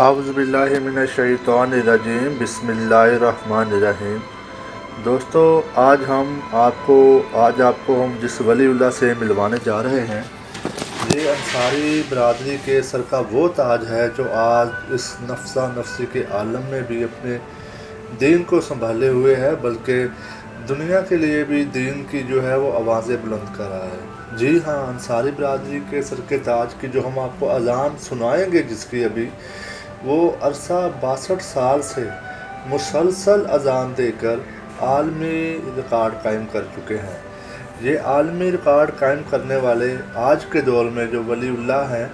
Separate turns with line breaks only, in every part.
اعوذ باللہ من الشیطان الرجیم، بسم اللہ الرحمن الرحیم۔ دوستو، آج آپ کو ہم جس ولی اللہ سے ملوانے جا رہے ہیں، یہ انصاری برادری کے سر کا وہ تاج ہے جو آج اس نفسا نفسی کے عالم میں بھی اپنے دین کو سنبھالے ہوئے ہے، بلکہ دنیا کے لیے بھی دین کی جو ہے وہ آوازیں بلند کر رہا ہے۔ جی ہاں، انصاری برادری کے سر کے تاج کی جو ہم آپ کو اذان سنائیں گے، جس کی ابھی وہ عرصہ 62 سال سے مسلسل اذان دے کر عالمی ریکارڈ قائم کر چکے ہیں۔ یہ عالمی ریکارڈ قائم کرنے والے آج کے دور میں جو ولی اللہ ہیں،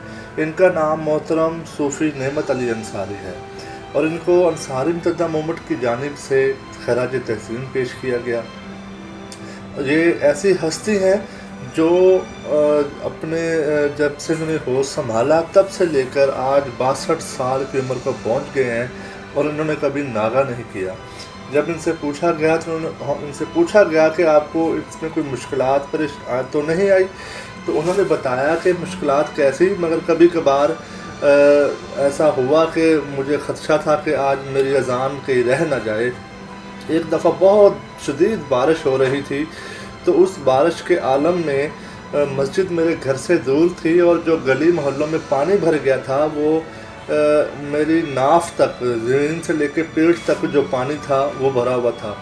ان کا نام محترم صوفی نعمت علی انصاری ہے، اور ان کو انصاری امتداد موومنٹ کی جانب سے خراج تحسین پیش کیا گیا۔ یہ ایسی ہستی ہیں جو اپنے جب سے انہوں نے ہوش سنبھالا تب سے لے کر آج 62 سال کی عمر کو پہنچ گئے ہیں، اور انہوں نے کبھی ناغہ نہیں کیا۔ جب ان سے پوچھا گیا کہ آپ کو اس میں کوئی مشکلات تو نہیں آئی، تو انہوں نے بتایا کہ مشکلات کیسی، مگر کبھی کبھار ایسا ہوا کہ مجھے خدشہ تھا کہ آج میری اذان کہیں رہ نہ جائے۔ ایک دفعہ بہت شدید بارش ہو رہی تھی، تو اس بارش کے عالم میں مسجد میرے گھر سے دور تھی، اور جو گلی محلوں میں پانی بھر گیا تھا وہ میری ناف تک، زمین سے لے کے پیٹ تک جو پانی تھا وہ بھرا ہوا تھا،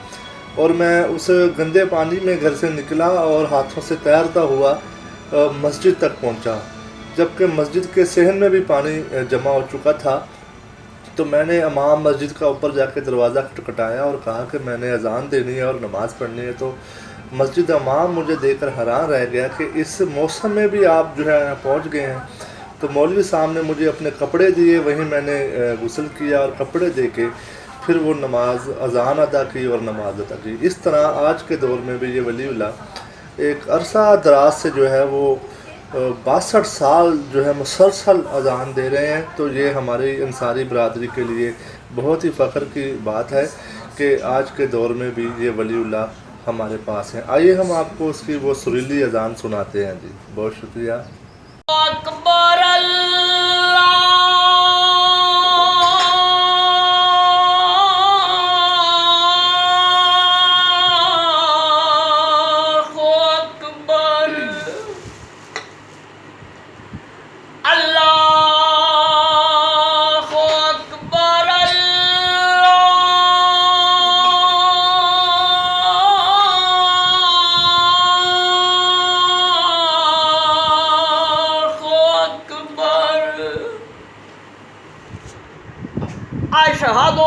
اور میں اس گندے پانی میں گھر سے نکلا اور ہاتھوں سے تیرتا ہوا مسجد تک پہنچا، جبکہ مسجد کے صحن میں بھی پانی جمع ہو چکا تھا۔ تو میں نے امام مسجد کا اوپر جا کے دروازہ کھٹکھٹایا اور کہا کہ میں نے اذان دینی ہے اور نماز پڑھنی ہے، تو مسجد امام مجھے دیکھ کر حیران رہ گیا کہ اس موسم میں بھی آپ جو ہے پہنچ گئے ہیں۔ تو مولوی صاحب نے مجھے اپنے کپڑے دیے، وہیں میں نے غسل کیا اور کپڑے دے کے پھر وہ اذان ادا کی اور نماز ادا کی۔ اس طرح آج کے دور میں بھی یہ ولی اللہ ایک عرصہ دراز سے جو ہے وہ 62 سال جو ہے مسلسل اذان دے رہے ہیں۔ تو یہ ہماری انصاری برادری کے لیے بہت ہی فخر کی بات ہے کہ آج کے دور میں بھی یہ ولی اللہ ہمارے پاس ہیں۔ آئیے ہم آپ کو اس کی وہ سریلی اذان سناتے ہیں۔ جی بہت شکریہ۔
اکبر اللہ اکبر، اللہ اکبر، اللہ اکبر۔ اشہد